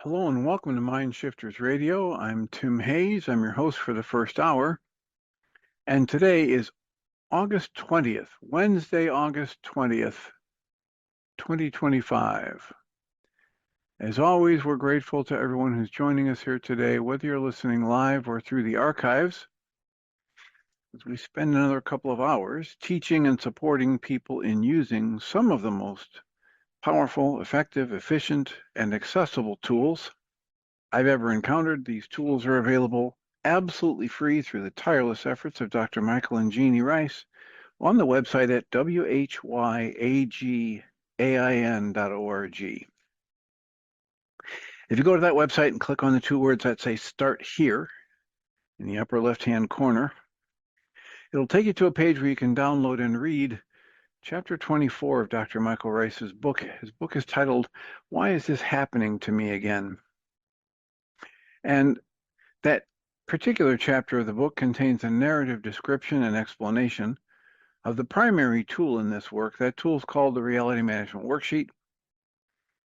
Hello and welcome to Mind Shifters Radio. I'm Tim Hayes. I'm your host for the first hour. And today is August 20th, Wednesday, August 20th, 2025. As always, we're grateful to everyone who's joining us here today, whether you're listening live or through the archives, as we spend another couple of hours teaching and supporting people in using some of the most powerful, effective, efficient, and accessible tools I've ever encountered. These tools are available absolutely free through the tireless efforts of Dr. Michael and Jeanie Ryce on the website at whyagain.org. If you go to that website and click on the two words that say Start Here in the upper left-hand corner, it'll take you to a page where you can download and read Chapter 24 of Dr. Michael Ryce's book. His book is titled, Why Is This Happening to Me Again? And that particular chapter of the book contains a narrative description and explanation of the primary tool in this work. That tool is called the Reality Management Worksheet,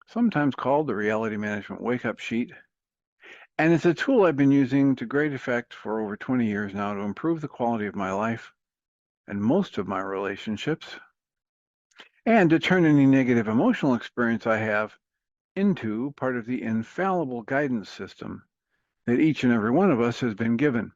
sometimes called the Reality Management Wake-Up Sheet. And it's a tool I've been using to great effect for over 20 years now to improve the quality of my life and most of my relationships, and to turn any negative emotional experience I have into part of the infallible guidance system that each and every one of us has been given.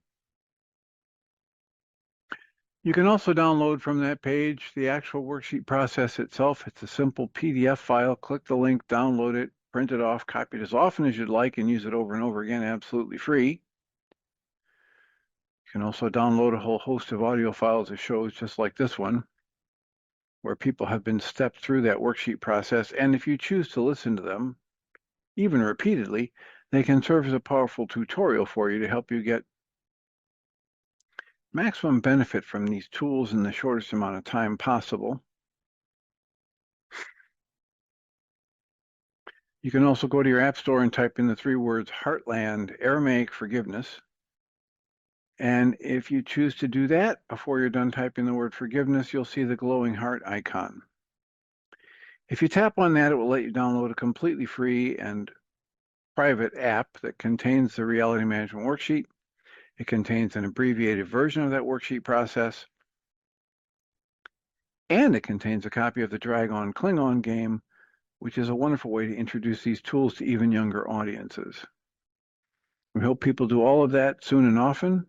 You can also download from that page the actual worksheet process itself. It's a simple PDF file. Click the link, download it, print it off, copy it as often as you'd like, and use it over and over again, absolutely free. You can also download a whole host of audio files of shows just like this one, where people have been stepped through that worksheet process. And if you choose to listen to them, even repeatedly, they can serve as a powerful tutorial for you to help you get maximum benefit from these tools in the shortest amount of time possible. You can also go to your app store and type in the three words Heartland Aramaic Forgiveness. And if you choose to do that, before you're done typing the word forgiveness, you'll see the glowing heart icon. If you tap on that, it will let you download a completely free and private app that contains the Reality Management Worksheet. It contains an abbreviated version of that worksheet process, and it contains a copy of the Dragon Klingon game, which is a wonderful way to introduce these tools to even younger audiences. We hope people do all of that soon and often,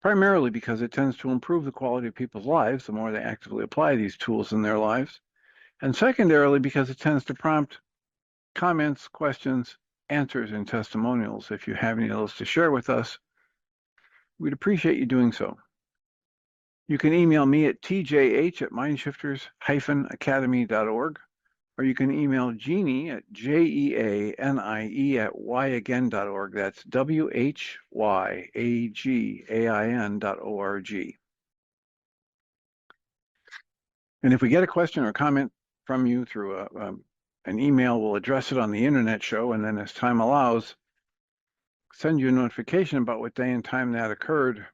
primarily because it tends to improve the quality of people's lives the more they actively apply these tools in their lives, and secondarily because it tends to prompt comments, questions, answers, and testimonials. If you have any of those to share with us, we'd appreciate you doing so. You can email me at tjh@mindshifters-academy.org, or you can email Jeanie at jeanie@whyagain.org. That's whyagain.org. And if we get a question or comment from you through an email, we'll address it on the internet show, and then as time allows, send you a notification about what day and time that occurred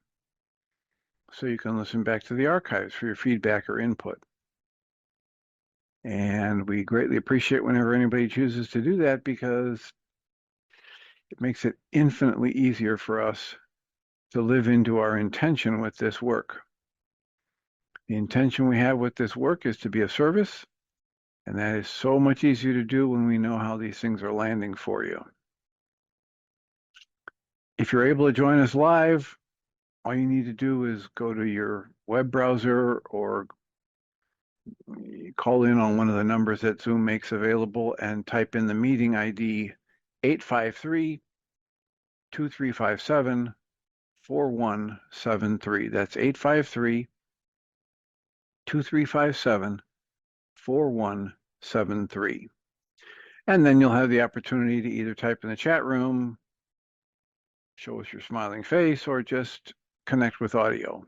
so you can listen back to the archives for your feedback or input. And we greatly appreciate whenever anybody chooses to do that, because it makes it infinitely easier for us to live into our intention with this work. The intention we have with this work is to be of service, and that is so much easier to do when we know how these things are landing for you. If you're able to join us live, all you need to do is go to your web browser or call in on one of the numbers that Zoom makes available and type in the meeting ID 853-2357-4173. That's 853-2357-4173. And then you'll have the opportunity to either type in the chat room, show us your smiling face, or just connect with audio.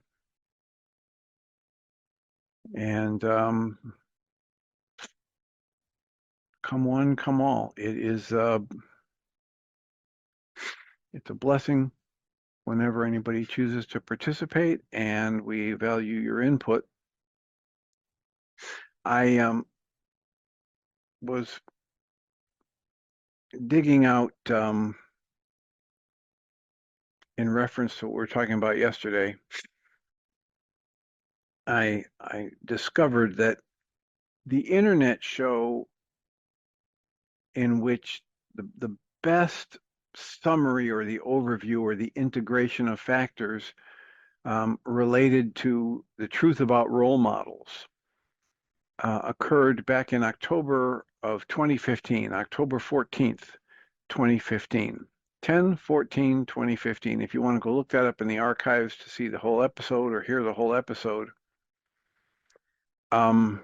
And come one, come all. It's a blessing whenever anybody chooses to participate, and we value your input. I was digging out in reference to what we were talking about yesterday, I discovered that the internet show in which the best summary or the overview or the integration of factors related to the truth about role models occurred back in October of 2015, October 14th, 2015. 10/14/2015. If you want to go look that up in the archives to see the whole episode or hear the whole episode, um,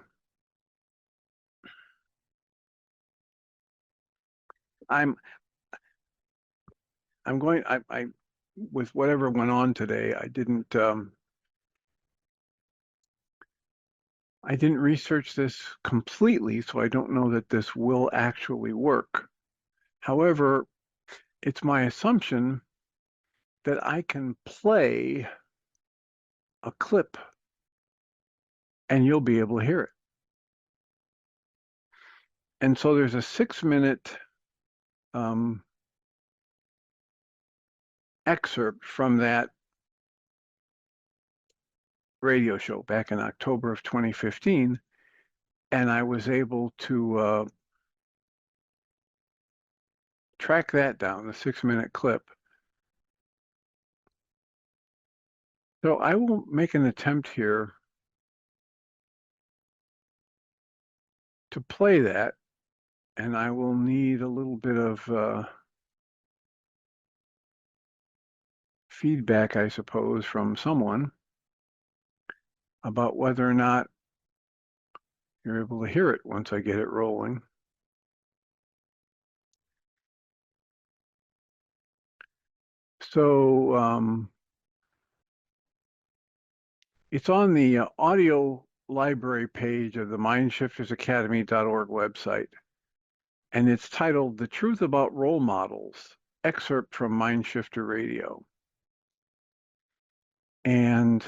I'm going. I with whatever went on today, I didn't research this completely, so I don't know that this will actually work. However, it's my assumption that I can play a clip and you'll be able to hear it. And so there's a 6-minute excerpt from that radio show back in October of 2015, and I was able to track that down, the 6-minute clip. So I will make an attempt here to play that, and I will need a little bit of feedback, I suppose, from someone about whether or not you're able to hear it once I get it rolling. So it's on the audio library page of the mindshiftersacademy.org website, and it's titled The Truth About Role Models, excerpt from Mindshifter Radio. And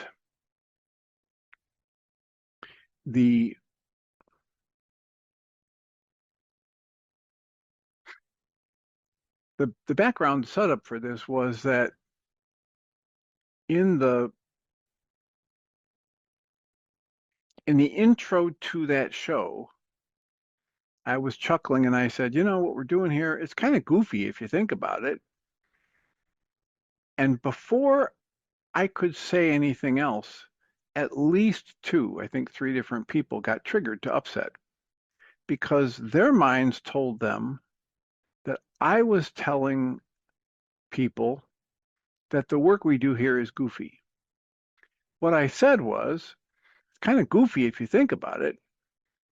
the background setup for this was that in the intro to that show, I was chuckling and I said, you know, what we're doing here, it's kind of goofy if you think about it. And before I could say anything else, at least two, I think three different people got triggered to upset because their minds told them that I was telling people that the work we do here is goofy. What I said was, it's kind of goofy if you think about it,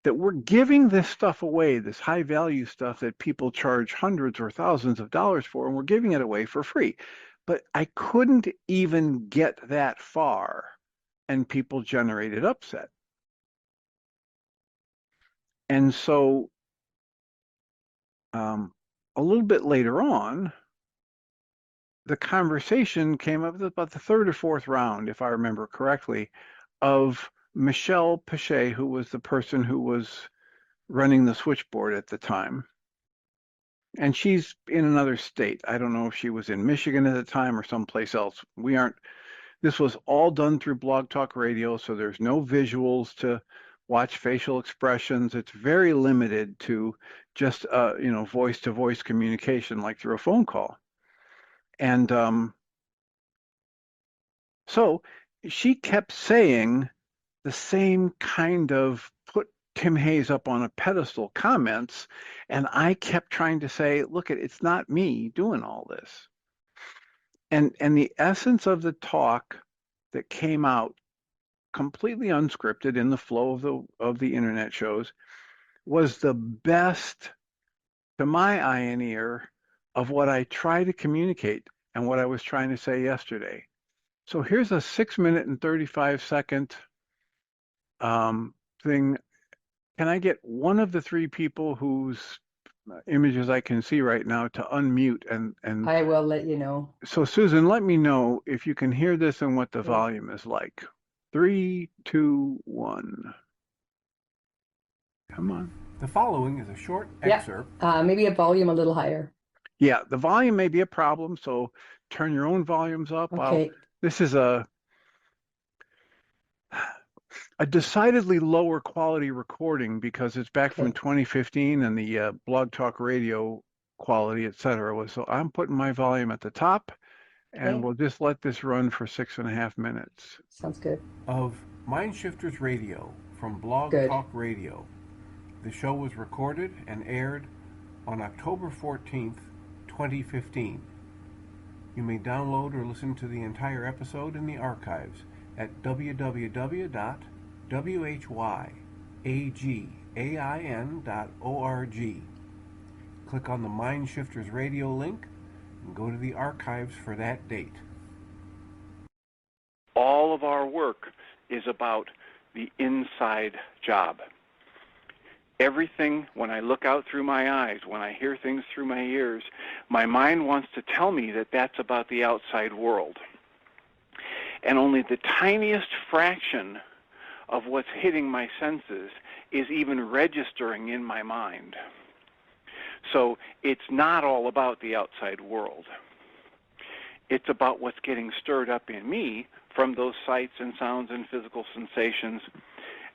that we're giving this stuff away, this high value stuff that people charge hundreds or thousands of dollars for, and we're giving it away for free. But I couldn't even get that far, and people generated upset. And so a little bit later on, the conversation came up about the third or fourth round, if I remember correctly, of Michelle Pache, who was the person who was running the switchboard at the time. And she's in another state. I don't know if she was in Michigan at the time or someplace else. This was all done through Blog Talk Radio, so there's no visuals to watch facial expressions. It's very limited to just, voice-to-voice communication like through a phone call. And so she kept saying the same kind of put Tim Hayes up on a pedestal comments, and I kept trying to say, look, it's not me doing all this. And the essence of the talk that came out completely unscripted in the flow of the internet shows was the best, to my eye and ear, of what I try to communicate and what I was trying to say yesterday. So here's a 6-minute and 35-second thing. Can I get one of the three people whose images I can see right now to unmute and I will let you know. So Susan, let me know if you can hear this and what the Okay. volume is like. 3, 2, 1. Come on. The following is a short excerpt. Maybe a volume a little higher. Yeah, the volume may be a problem, so turn your own volumes up. Okay. This is a decidedly lower quality recording because it's back from Okay. 2015 and the Blog Talk Radio quality, etc. was. So I'm putting my volume at the top, and Okay. we'll just let this run for 6.5 minutes. Sounds good. Of Mindshifters Radio from Blog Good. Talk Radio. The show was recorded and aired on October 14th, 2015. You may download or listen to the entire episode in the archives at www.whyagain.org. Click on the Mindshifters Radio link and go to the archives for that date. All of our work is about the inside job. Everything, when I look out through my eyes, when I hear things through my ears, my mind wants to tell me that that's about the outside world. And only the tiniest fraction of what's hitting my senses is even registering in my mind. So it's not all about the outside world. It's about what's getting stirred up in me from those sights and sounds and physical sensations.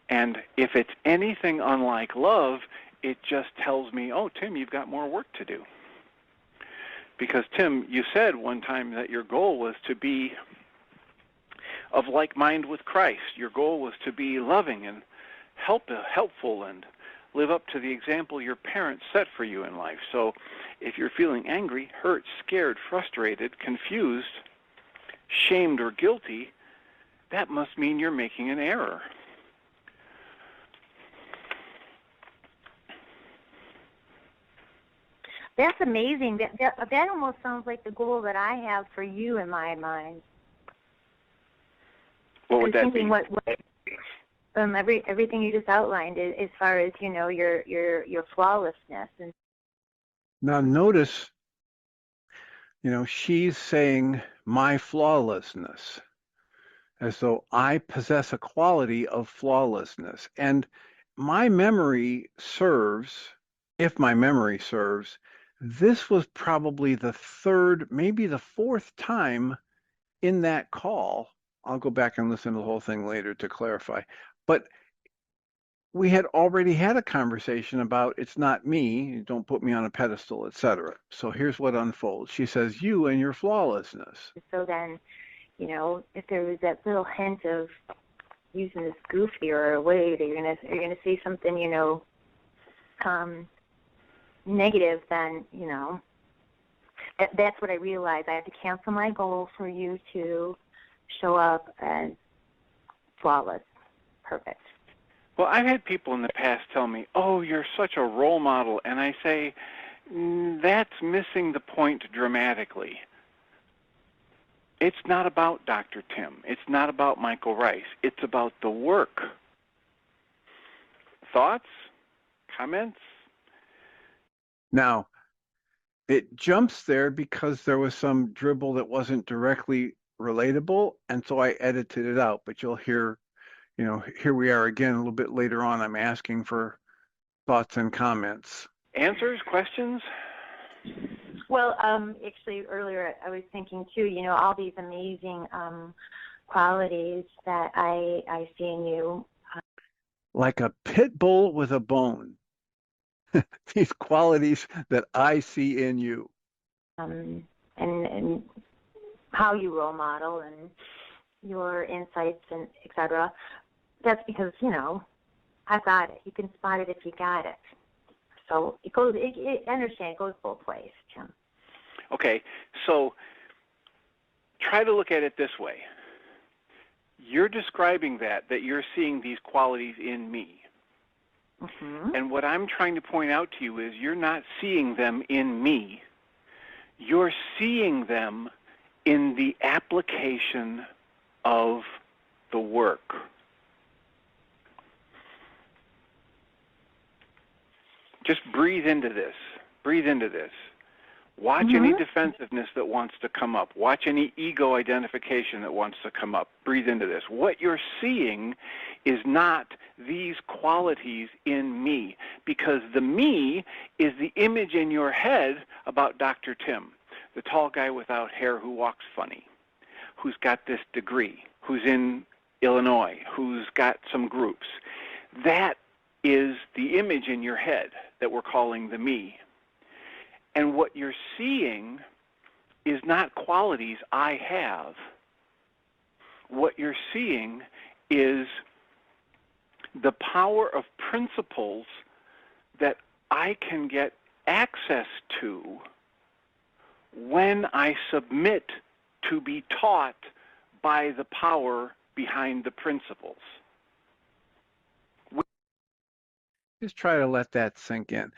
And if it's anything unlike love, it just tells me, oh, Tim, you've got more work to do. Because, Tim, you said one time that your goal was to be of like mind with Christ. Your goal was to be loving and helpful and live up to the example your parents set for you in life. So if you're feeling angry, hurt, scared, frustrated, confused, shamed, or guilty, that must mean you're making an error. That's amazing. That almost sounds like the goal that I have for you in my mind. What would that be? Everything you just outlined, as far as your flawlessness. And now notice, she's saying my flawlessness, as though I possess a quality of flawlessness. And my memory serves, if my memory serves, this was probably the third, maybe the fourth time in that call. I'll go back and listen to the whole thing later to clarify. But we had already had a conversation about it's not me, don't put me on a pedestal, etc. So here's what unfolds. She says, you and your flawlessness. So then, if there was that little hint of using this goofier way that you're gonna say something, negative, then that's what I realized. I have to cancel my goal for you to show up as flawless, perfect. Well, I've had people in the past tell me, oh, you're such a role model. And I say, that's missing the point dramatically. It's not about Dr. Tim. It's not about Michael Ryce. It's about the work. Thoughts? Comments? Now, it jumps there because there was some dribble that wasn't directly relatable, and so I edited it out. But you'll hear, here we are again a little bit later on. I'm asking for thoughts and comments. Answers? Questions? Well, actually, earlier I was thinking, too, all these amazing qualities that I see in you. Like a pit bull with a bone. These qualities that I see in you. And how you role model and your insights and et cetera. That's because, I've got it. You can spot it if you got it. So I understand, it goes both ways, Jim. Okay, so try to look at it this way. You're describing that you're seeing these qualities in me. Mm-hmm. And what I'm trying to point out to you is you're not seeing them in me. You're seeing them in the application of the work. Just breathe into this. Breathe into this. Watch any defensiveness that wants to come up. Watch any ego identification that wants to come up. Breathe into this. What you're seeing is not these qualities in me, because the me is the image in your head about Dr. Tim, the tall guy without hair who walks funny, who's got this degree, who's in Illinois, who's got some groups. That is the image in your head that we're calling the me. And what you're seeing is not qualities I have. What you're seeing is the power of principles that I can get access to when I submit to be taught by the power behind the principles. Just try to let that sink in.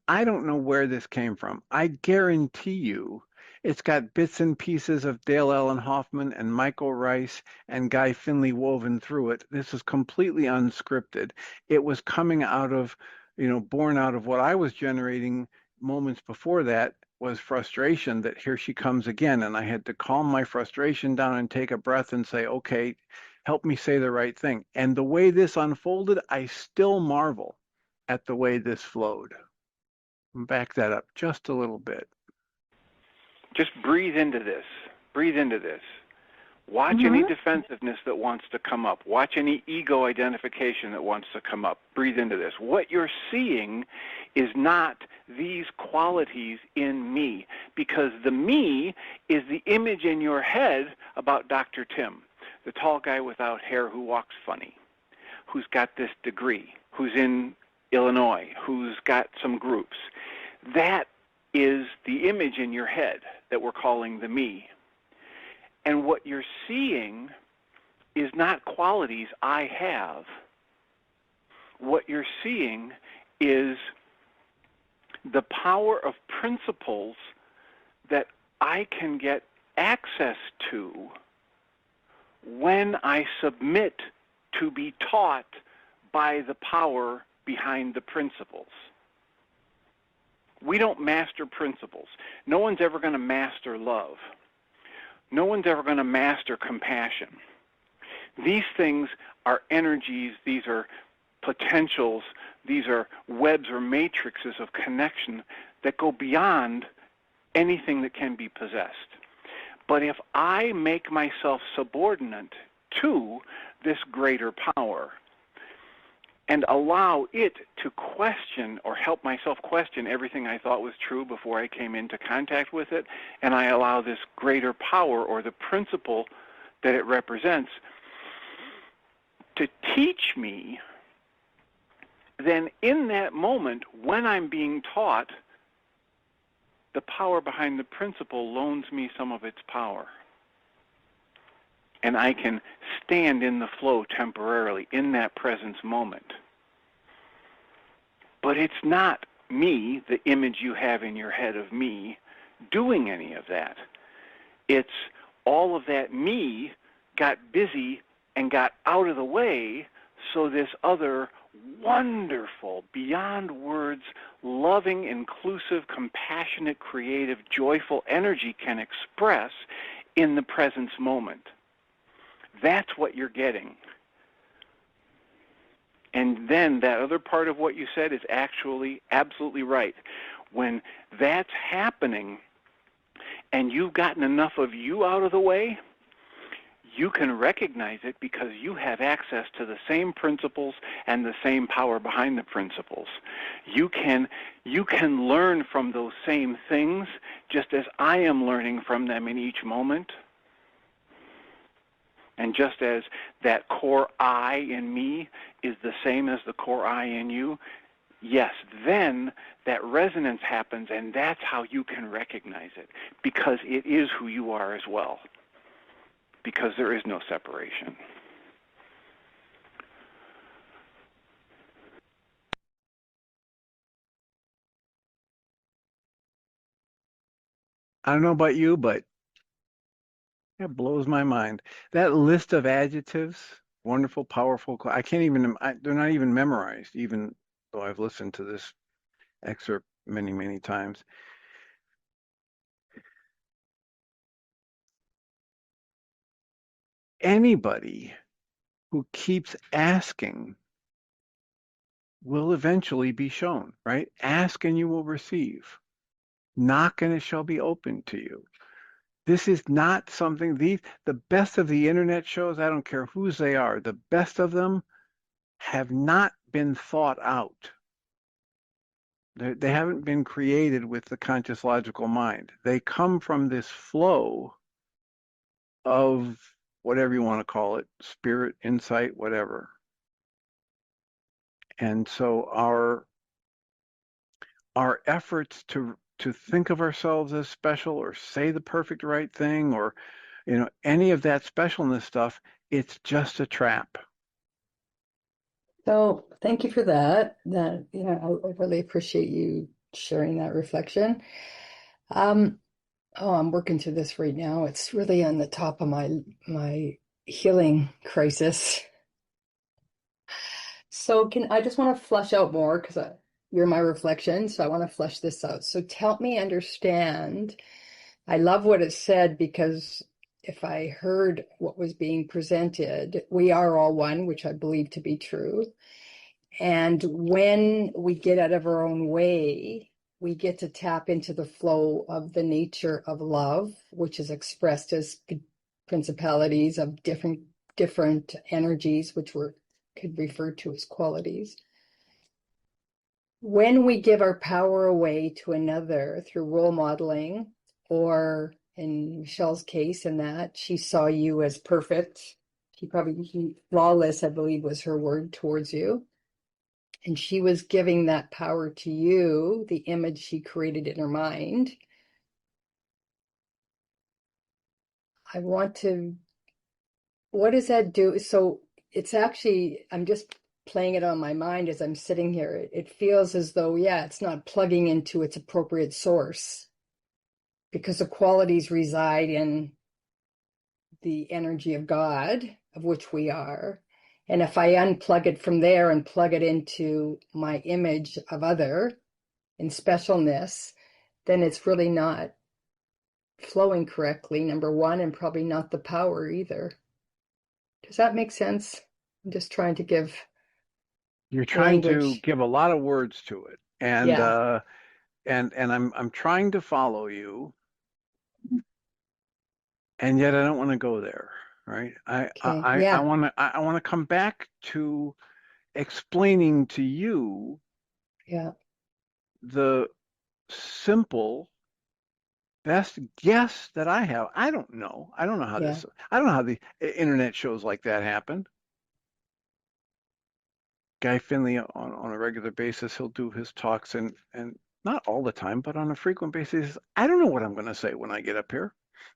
I don't know where this came from. I guarantee you it's got bits and pieces of Dale Allen Hoffman and Michael Ryce and Guy Finley woven through it. This is completely unscripted. It was coming out of, born out of what I was generating moments before that was frustration that here she comes again. And I had to calm my frustration down and take a breath and say, okay, help me say the right thing. And the way this unfolded, I still marvel at the way this flowed. Back that up just a little bit. Just breathe into this. Breathe into this. Watch any defensiveness that wants to come up. Watch any ego identification that wants to come up. Breathe into this. What you're seeing is not these qualities in me, because the me is the image in your head about Dr. Tim, the tall guy without hair who walks funny, who's got this degree, who's in Illinois, who's got some groups. That is the image in your head that we're calling the me. And what you're seeing is not qualities I have. What you're seeing is the power of principles that I can get access to when I submit to be taught by the power behind the principles. We don't master principles. No one's ever going to master love. No one's ever going to master compassion. These things are energies, these are potentials, these are webs or matrices of connection that go beyond anything that can be possessed. But if I make myself subordinate to this greater power, and allow it to question or help myself question everything I thought was true before I came into contact with it, and I allow this greater power or the principle that it represents to teach me, then in that moment when I'm being taught, the power behind the principle loans me some of its power. And I can stand in the flow temporarily in that presence moment. But it's not me, the image you have in your head of me, doing any of that. It's all of that me got busy and got out of the way so this other wonderful, beyond words, loving, inclusive, compassionate, creative, joyful energy can express in the presence moment. That's what you're getting. And then that other part of what you said is actually absolutely right. When that's happening and you've gotten enough of you out of the way, you can recognize it because you have access to the same principles and the same power behind the principles. You can learn from those same things just as I am learning from them in each moment. And just as that core I in me is the same as the core I in you, yes, then that resonance happens, and that's how you can recognize it, because it is who you are as well, because there is no separation. I don't know about you, but it blows my mind. That list of adjectives, wonderful, powerful, they're not even memorized, even though I've listened to this excerpt many, many times. anybody who keeps asking will eventually be shown, right? Ask and you will receive. Knock and it shall be opened to you. This is not something, the best of the internet shows, I don't care whose they are, the best of them have not been thought out. They haven't been created with the conscious logical mind. They come from this flow of whatever you want to call it, spirit, insight, whatever. And so our efforts to think of ourselves as special or say the perfect right thing or any of that specialness stuff, it's just a trap. So thank you for that. I really appreciate you sharing that reflection. I'm working through this right now. It's really on the top of my healing crisis. So I just want to flesh out more because you're my reflection, so I want to flesh this out. So help me understand. I love what it said because if I heard what was being presented, we are all one, which I believe to be true. And when we get out of our own way, we get to tap into the flow of the nature of love, which is expressed as principalities of different energies, which could refer to as qualities. When we give our power away to another through role modeling, or in Michelle's case, in that she saw you as perfect, flawless, I believe was her word towards you. And she was giving that power to you, the image she created in her mind. What does that do? So it's actually, I'm just playing it on my mind as I'm sitting here. It feels as though, yeah, it's not plugging into its appropriate source because the qualities reside in the energy of God, of which we are. And if I unplug it from there and plug it into my image of other and specialness, then it's really not flowing correctly, number one, and probably not the power either. Does that make sense? I'm just trying to give You're trying to language. give a lot of words to it, and Yeah. I'm trying to follow you, and yet I don't want to go there, right? Okay. Yeah. I want to come back to explaining to you Yeah. the simple best guess that I have. I don't know. I don't know how Yeah. I don't know how the internet shows like that happen. Guy Finley on a regular basis, he'll do his talks and not all the time, but on a frequent basis, I don't know what I'm going to say when I get up here.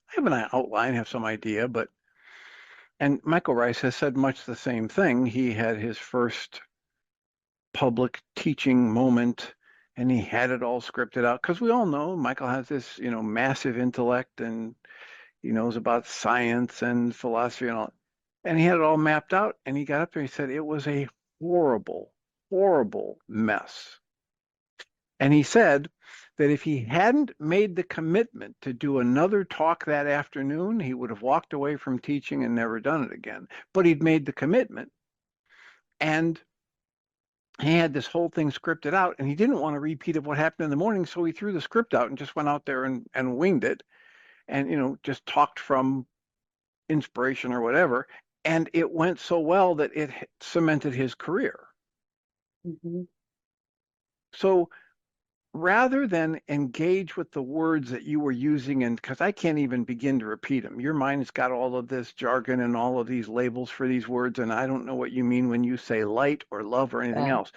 I have an outline, have some idea, and Michael Ryce has said much the same thing. He had his first public teaching moment and he had it all scripted out because we all know Michael has this, massive intellect and he knows about science and philosophy and all. And he had it all mapped out and he got up there and he said it was a horrible, horrible mess. And he said that if he hadn't made the commitment to do another talk that afternoon, he would have walked away from teaching and never done it again. But he'd made the commitment and he had this whole thing scripted out and he didn't want a repeat of what happened in the morning. So he threw the script out and just went out there and winged it and, just talked from inspiration or whatever. And it went so well that it cemented his career. Mm-hmm. So rather than engage with the words that you were using, and because I can't even begin to repeat them, your mind's got all of this jargon and all of these labels for these words, and I don't know what you mean when you say light or love or anything Yeah. else.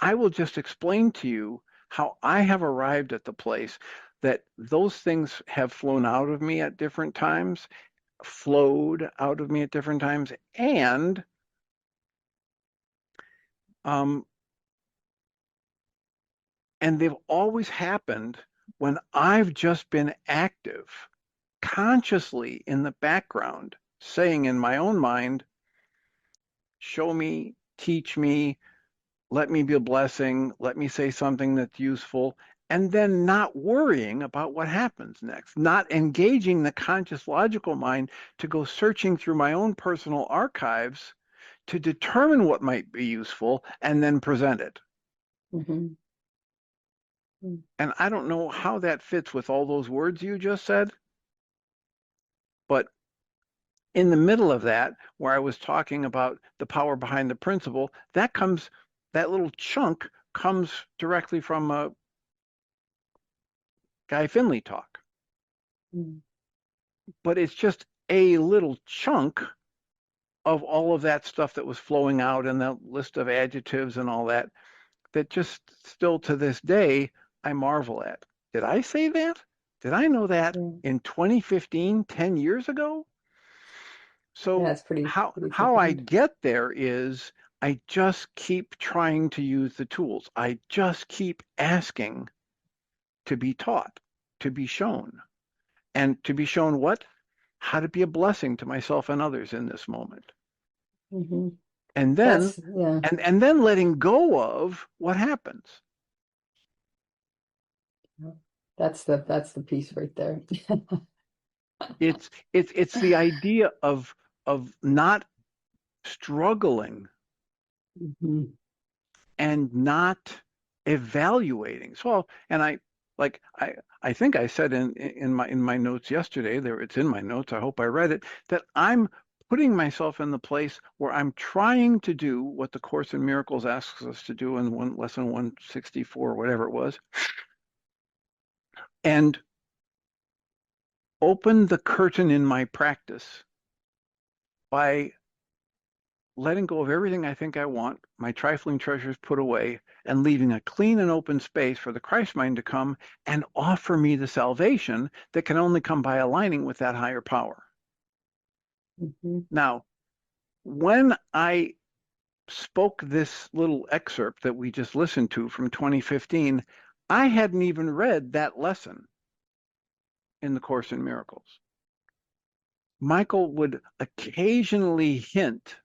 I will just explain to you how I have arrived at the place that those things have flown out of me at different times, flowed out of me at different times, um, and they've always happened when I've just been active, consciously in the background, saying in my own mind, show me, teach me, let me be a blessing, let me say something that's useful. and then not worrying about what happens next, not engaging the conscious logical mind to go searching through my own personal archives to determine what might be useful and then present it. Mm-hmm. And I don't know how that fits with all those words you just said, but in the middle of that, where I was talking about the power behind the principle, that little chunk comes directly from Guy Finley talk. Mm-hmm. But it's just a little chunk of all of that stuff that was flowing out and the list of adjectives and all that, that just still to this day, I marvel at. Did I say that? Did I know that Yeah. in 2015, 10 years ago? Yeah, So it's pretty how I profound. get there is I just keep trying to use the tools. I just keep asking to be taught, to be shown. And to be shown what? How to be a blessing to myself and others in this moment. Mm-hmm. And then Yeah, and then letting go of what happens. that's the piece right there. It's the idea of not struggling Mm-hmm. and not evaluating. So, and like I think I said in my notes yesterday, there it's in my notes, I hope I read it, that I'm putting myself in the place where I'm trying to do what the Course in Miracles asks us to do in lesson 164, whatever it was, and open the curtain in my practice by letting go of everything I think I want, my trifling treasures put away, and leaving a clean and open space for the Christ mind to come and offer me the salvation that can only come by aligning with that higher power. Mm-hmm. Now, when I spoke this little excerpt that we just listened to from 2015, I hadn't even read that lesson in the Course in Miracles. Michael would occasionally hint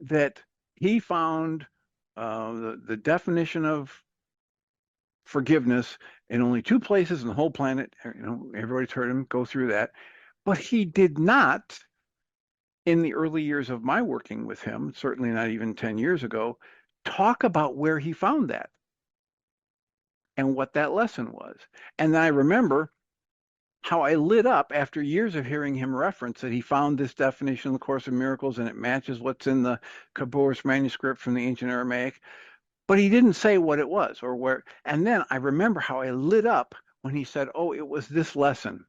that he found the definition of forgiveness in only two places in the whole planet. Everybody's heard him go through that. But he did not, in the early years of my working with him, certainly not even 10 years ago, talk about where he found that and what that lesson was. And I remember how I lit up after years of hearing him reference that he found this definition in the Course of Miracles and it matches what's in the Kabbalist manuscript from the ancient Aramaic. But he didn't say what it was or where. And then I remember how I lit up when he said, oh, it was this lesson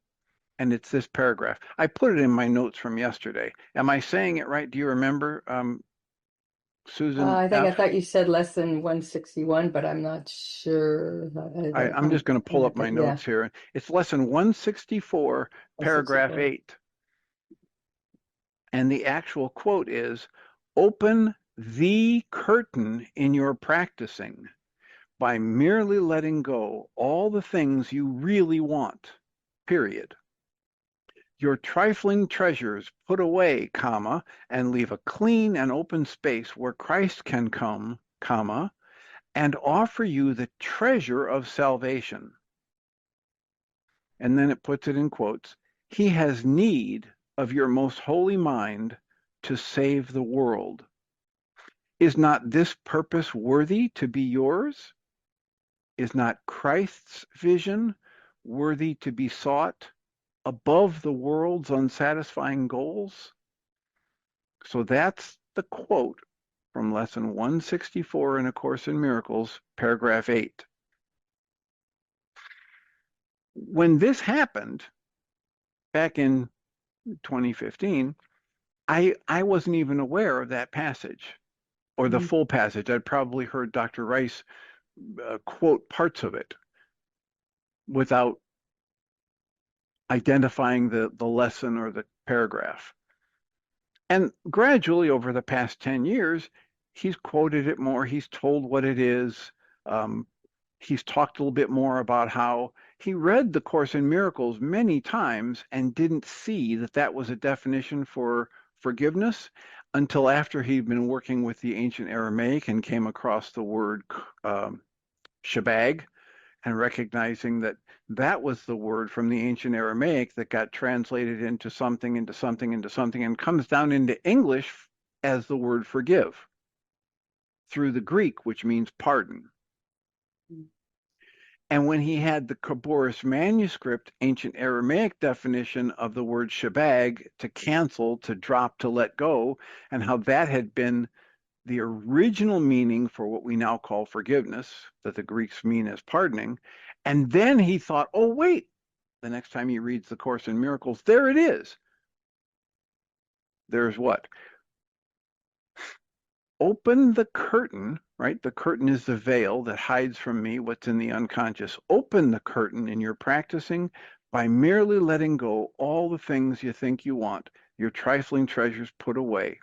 and it's this paragraph. I put it in my notes from yesterday. Am I saying it right? Do you remember, Susan I F.? thought you said less than 161, but I'm not sure. I'm just going to pull up my Yeah, notes here. It's lesson 164, paragraph 164. 8. And the actual quote is, open the curtain in your practicing by merely letting go all the things you really want, period. Your trifling treasures put away, comma, and leave a clean and open space where Christ can come, comma, and offer you the treasure of salvation. And then it puts it in quotes. He has need of your most holy mind to save the world. Is not this purpose worthy to be yours? Is not Christ's vision worthy to be sought above the world's unsatisfying goals? So that's the quote from lesson 164 in A Course in Miracles, paragraph 8. When this happened back in 2015, I wasn't even aware of that passage or the Mm-hmm. full passage. I'd probably heard Dr. Ryce quote parts of it without identifying the lesson or the paragraph. And gradually over the past 10 years, he's quoted it more. He's told what it is. Um, he's talked a little bit more about how he read the Course in Miracles many times and didn't see that that was a definition for forgiveness until after he'd been working with the ancient Aramaic and came across the word shabag, and recognizing that that was the word from the ancient Aramaic that got translated into something, into something, into something, and comes down into English as the word forgive through the Greek, which means pardon. And when he had the Khaboris manuscript, ancient Aramaic definition of the word shabag, to cancel, to drop, to let go, and how that had been the original meaning for what we now call forgiveness, that the Greeks mean as pardoning. And then he thought, oh, wait, the next time he reads the Course in Miracles, there it is. There's what? Open the curtain, right? The curtain is the veil that hides from me what's in the unconscious. Open the curtain in your practicing by merely letting go all the things you think you want, your trifling treasures put away.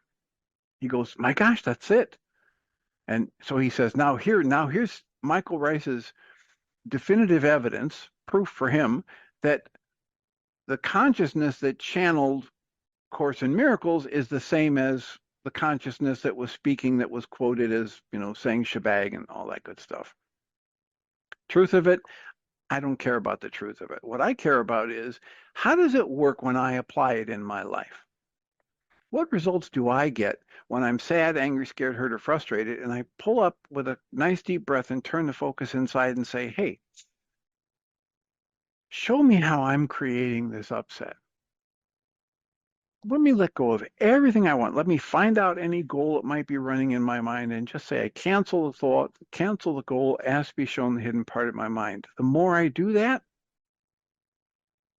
He goes, my gosh, that's it. And so he says, now here's Michael Ryce's definitive evidence, proof for him that the consciousness that channeled Course in Miracles is the same as the consciousness that was speaking, that was quoted as, saying shebag and all that good stuff. Truth of it, I don't care about the truth of it. What I care about is, how does it work when I apply it in my life? What results do I get when I'm sad, angry, scared, hurt, or frustrated, and I pull up with a nice deep breath and turn the focus inside and say, hey, show me how I'm creating this upset. Let me let go of everything I want. Let me find out any goal that might be running in my mind and just say, I cancel the thought, cancel the goal, ask to be shown the hidden part of my mind. The more I do that,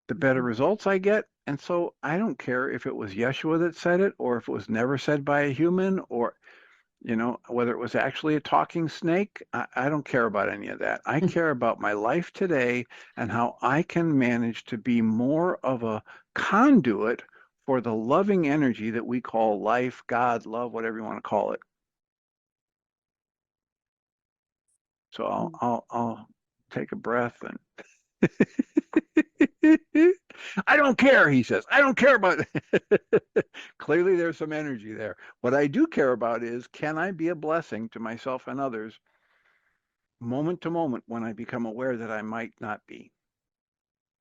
the better results I get. And so I don't care if it was Yeshua that said it, or if it was never said by a human, or, whether it was actually a talking snake. I don't care about any of that. I care about my life today and how I can manage to be more of a conduit for the loving energy that we call life, God, love, whatever you want to call it. So I'll take a breath and I don't care, he says. I don't care about it. Clearly there's some energy there. What I do care about is, can I be a blessing to myself and others moment to moment when I become aware that I might not be?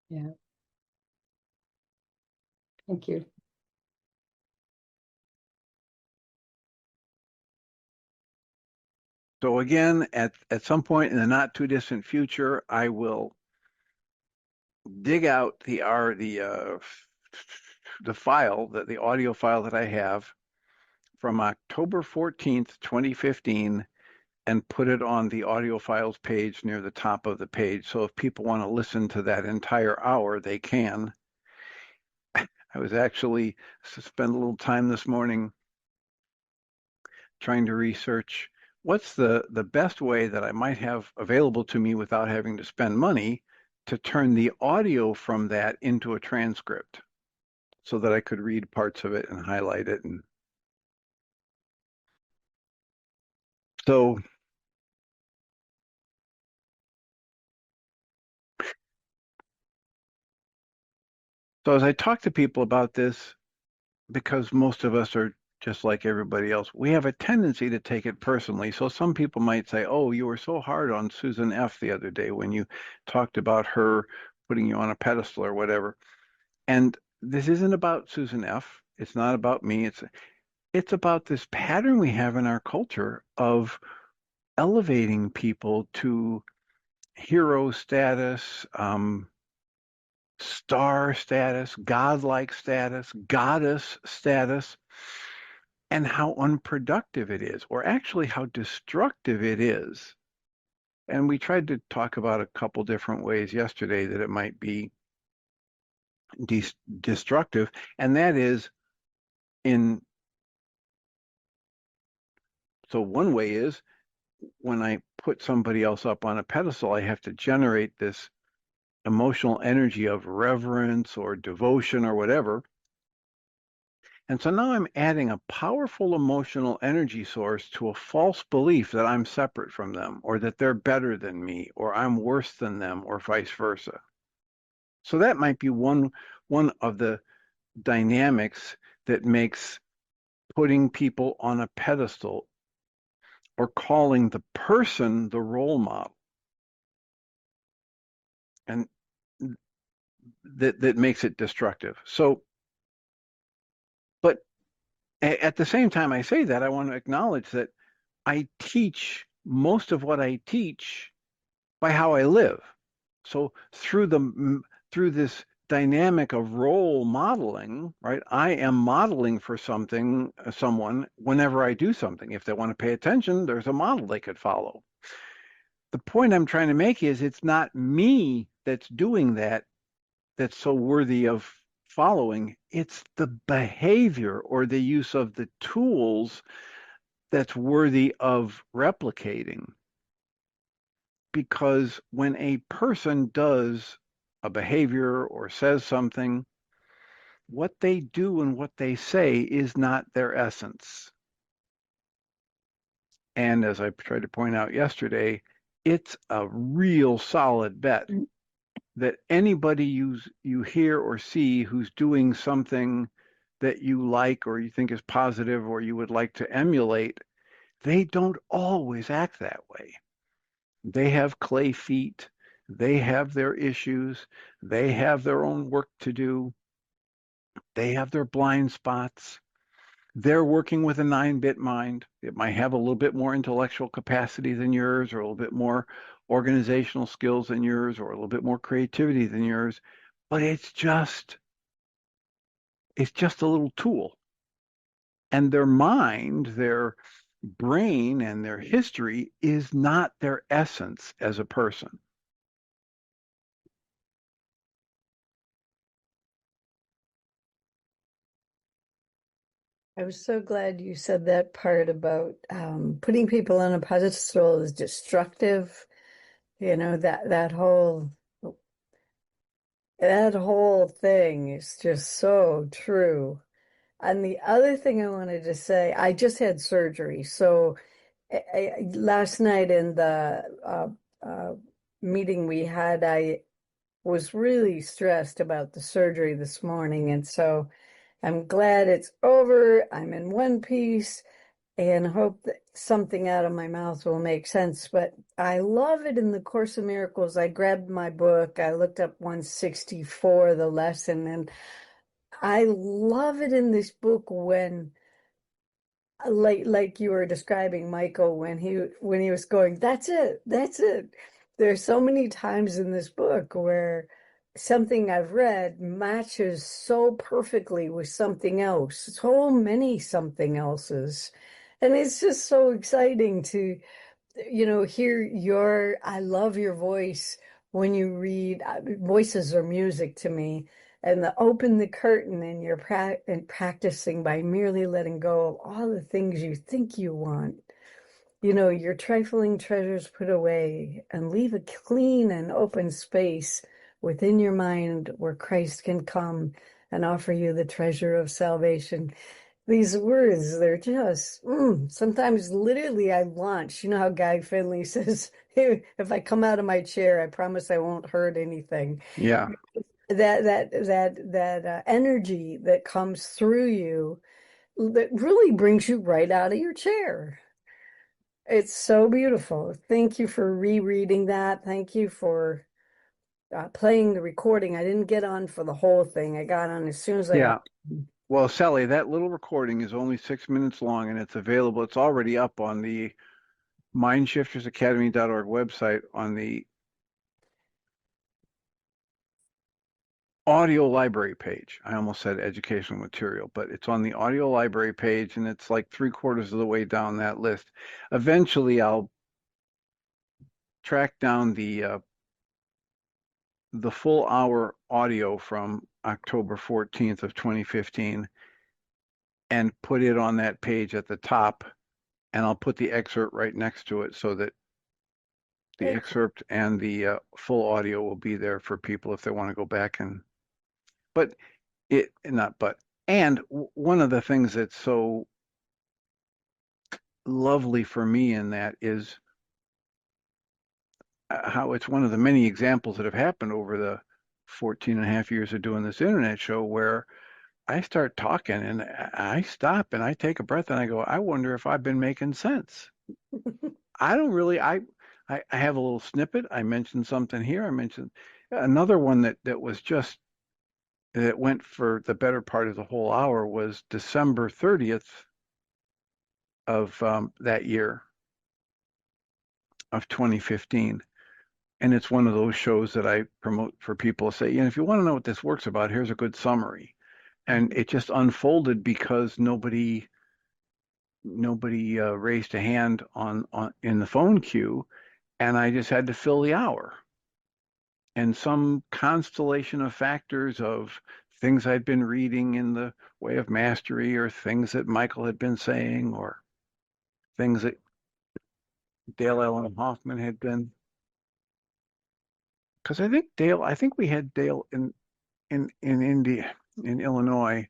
Yeah. Thank you. So again, at some point in the not too distant future, I will dig out the file, the audio file that I have from October 14th, 2015, and put it on the audio files page near the top of the page. So if people want to listen to that entire hour, they can. I was actually spent a little time this morning trying to research what's the best way that I might have available to me without having to spend money to turn the audio from that into a transcript so that I could read parts of it and highlight it. And so as I talk to people about this, because most of us are just like everybody else, we have a tendency to take it personally. So some people might say, oh, you were so hard on Susan F. the other day when you talked about her putting you on a pedestal or whatever. And this isn't about Susan F. It's not about me. It's about this pattern we have in our culture of elevating people to hero status, star status, godlike status, goddess status, and how unproductive it is, or actually how destructive it is. And we tried to talk about a couple different ways yesterday that it might be destructive, and that is so one way is, when I put somebody else up on a pedestal, I have to generate this emotional energy of reverence or devotion or whatever. And so now I'm adding a powerful emotional energy source to a false belief that I'm separate from them, or that they're better than me, or I'm worse than them, or vice versa. So that might be one of the dynamics that makes putting people on a pedestal or calling the person the role model. and that makes it destructive. So, but at the same time I say that, I want to acknowledge that I teach most of what I teach by how I live. So through this dynamic of role modeling, right? I am modeling for someone whenever I do something. If they want to pay attention, there's a model they could follow. The point I'm trying to make is it's not me that's doing that that's so worthy of following. It's the behavior or the use of the tools that's worthy of replicating. Because when a person does a behavior or says something, what they do and what they say is not their essence. And as I tried to point out yesterday, it's a real solid bet that anybody you hear or see who's doing something that you like or you think is positive or you would like to emulate, they don't always act that way. They have clay feet. They have their issues. They have their own work to do. They have their blind spots. They're working with a 9-bit mind. It might have a little bit more intellectual capacity than yours, or a little bit more organizational skills than yours, or a little bit more creativity than yours. But it's just a little tool. And their mind, their brain, and their history is not their essence as a person. I was so glad you said that part about putting people on a pedestal is destructive. You know, that whole thing is just so true. And the other thing I wanted to say, I just had surgery. So last night in the meeting we had, I was really stressed about the surgery this morning. And so I'm glad it's over. I'm in one piece and hope that something out of my mouth will make sense. But I love it in the Course of Miracles. I grabbed my book. I looked up 164, the lesson, and I love it in this book when, like you were describing, Michael, when he was going, that's it, that's it. There's so many times in this book where something I've read matches so perfectly with something else, so many something else's. And it's just so exciting to, hear I love your voice when you read. Voices are music to me. And the open the curtain and you're practicing by merely letting go of all the things you think you want. Your trifling treasures put away and leave a clean and open space within your mind where Christ can come and offer you the treasure of salvation. These words, they're just, sometimes literally I launch. You know how Guy Finley says, hey, if I come out of my chair, I promise I won't hurt anything. Yeah. That energy that comes through you that really brings you right out of your chair. It's so beautiful. Thank you for rereading that. Thank you for playing the recording. I didn't get on for the whole thing. I got on as soon as I Yeah. got. Well, Sally, that little recording is only 6 minutes long and it's available. It's already up on the mindshiftersacademy.org website on the audio library page. I almost said educational material, but it's on the audio library page and it's like 3/4 of the way down that list. Eventually, I'll track down the full hour audio from October 14th of 2015 and put it on that page at the top, and I'll put the excerpt right next to it so that the excerpt and the full audio will be there for people if they want to go back and, but it, not but, and one of the things that's so lovely for me in that is how it's one of the many examples that have happened over the 14 and a half years of doing this internet show where I start talking and I stop and I take a breath and I go, I wonder if I've been making sense. I don't really, I have a little snippet. I mentioned something here. I mentioned, Another one that was just that went for the better part of the whole hour was December 30th of that year of 2015. And it's one of those shows that I promote for people to say, if you want to know what this work's about, here's a good summary. And it just unfolded because nobody raised a hand on in the phone queue, and I just had to fill the hour. And some constellation of factors of things I'd been reading in the way of mastery, or things that Michael had been saying, or things that Dale Allen Hoffman had been. Because I think we had Dale in India, in Illinois,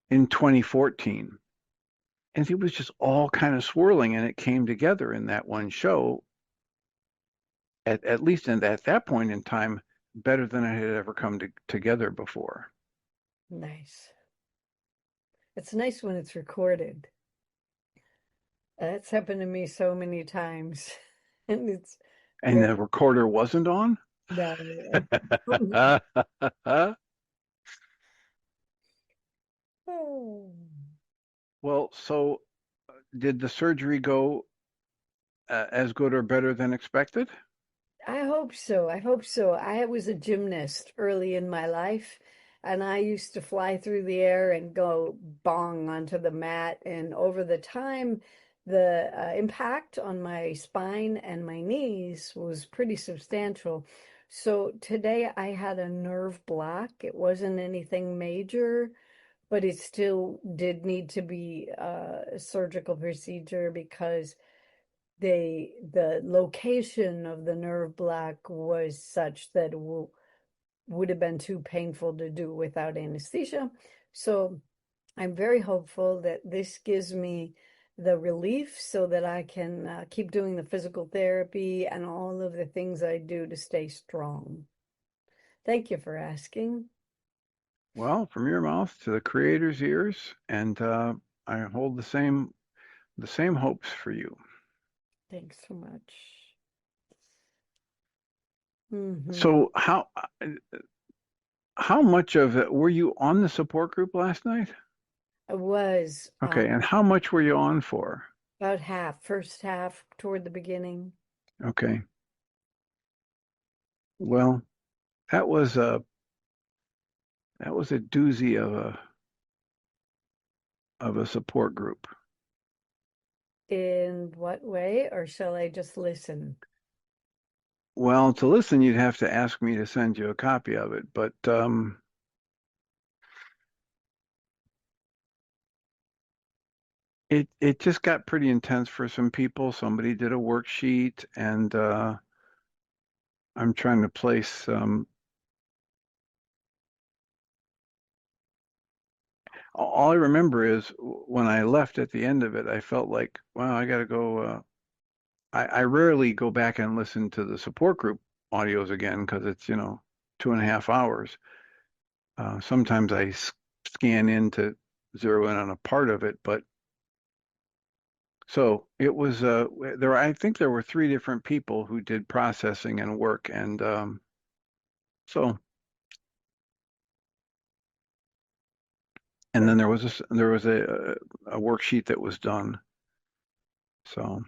in 2014. And it was just all kind of swirling, and it came together in that one show, at least at that point in time, better than it had ever come together before. Nice. It's nice when it's recorded. That's happened to me so many times. And it's And very the recorder wasn't on? no. Oh. Well, so did the surgery go as good or better than expected? I hope so. I hope so. I was a gymnast early in my life, and I used to fly through the air and go bong onto the mat. And over the time, the impact on my spine and my knees was pretty substantial. So today I had a nerve block. It wasn't anything major, but it still did need to be a surgical procedure because the location of the nerve block was such that it would have been too painful to do without anesthesia. So I'm very hopeful that this gives me the relief so that I can keep doing the physical therapy and all of the things I do to stay strong. Thank you for asking. Well, from your mouth to the creator's ears, and I hold the same hopes for you. Thanks so much. Mm-hmm. So how much of it were you on the support group last night? I was Okay, and how much were you on for? about half, first half toward the beginning. Okay. Well, that was a doozy of a support group. In what way, or shall I just listen? Well, to listen, you'd have to ask me to send you a copy of it, but it just got pretty intense for some people. Somebody did a worksheet, and I'm trying to place all I remember is when I left at the end of it, I felt like, wow, I got to go. I rarely go back and listen to the support group audios again because it's, 2.5 hours. Sometimes I scan in to zero in on a part of it, but so it was, I think there were three different people who did processing and work. And so, and then there was a worksheet that was done. So,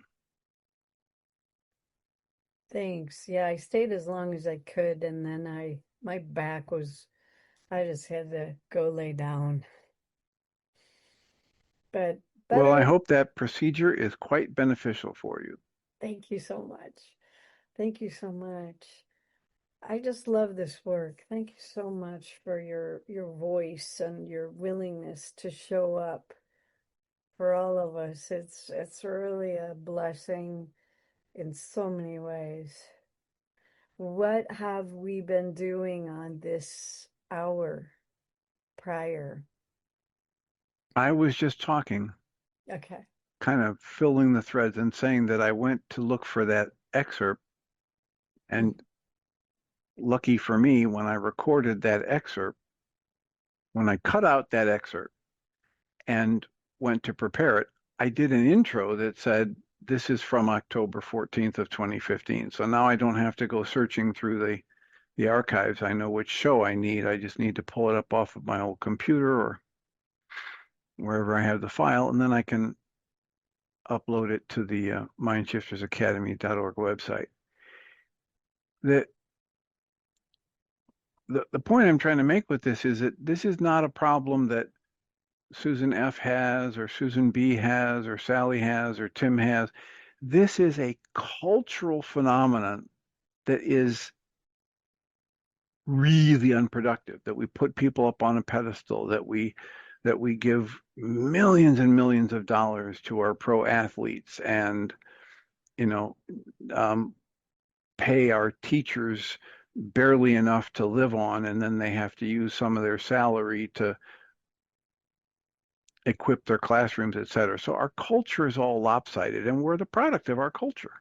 Thanks. Yeah, I stayed as long as I could, and then my back was, I just had to go lay down. But well, I better. hope that procedure is quite beneficial for you. Thank you so much. Thank you so much. I just love this work. Thank you so much for your voice and your willingness to show up for all of us. It's really a blessing in so many ways. What have we been doing on this hour prior? I was just talking, Okay. kind of filling the threads and saying that I went to look for that excerpt, and lucky for me, when I recorded that excerpt, when I cut out that excerpt and went to prepare it, I did an intro that said, this is from October 14th of 2015. So now I don't have to go searching through the archives. I know which show I need. I just need to pull it up off of my old computer or wherever I have the file, and then I can upload it to the mindshiftersacademy.org website. The, the point I'm trying to make with this is that this is not a problem that Susan F. has, or Susan B. has, or Sally has, or Tim has. This is a cultural phenomenon that is really unproductive, that we put people up on a pedestal, that we give millions and millions of dollars to our pro athletes, and you know pay our teachers barely enough to live on, and then they have to use some of their salary to equip their classrooms, et cetera. So our culture is all lopsided, and we're the product of our culture,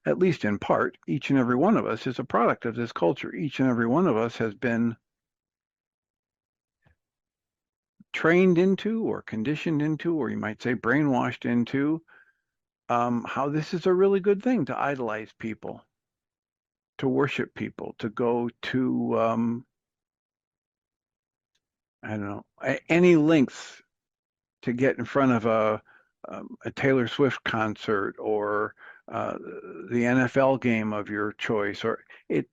at least in part. Each and every one of us is a product of this culture. Each and every one of us has been trained into, or conditioned into, or you might say brainwashed into, how this is a really good thing to idolize people, to worship people, to go to, I don't know, any lengths to get in front of a Taylor Swift concert, or the NFL game of your choice, or it.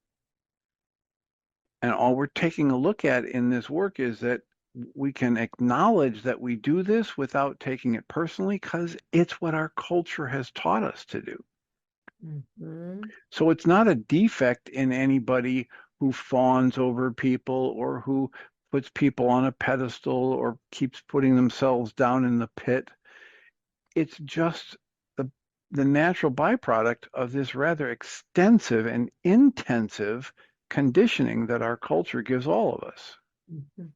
And all we're taking a look at in this work is that we can acknowledge that we do this without taking it personally, because it's what our culture has taught us to do. Mm-hmm. So it's not a defect in anybody who fawns over people, or who puts people on a pedestal, or keeps putting themselves down in the pit. It's just the natural byproduct of this rather extensive and intensive conditioning that our culture gives all of us. Mm-hmm.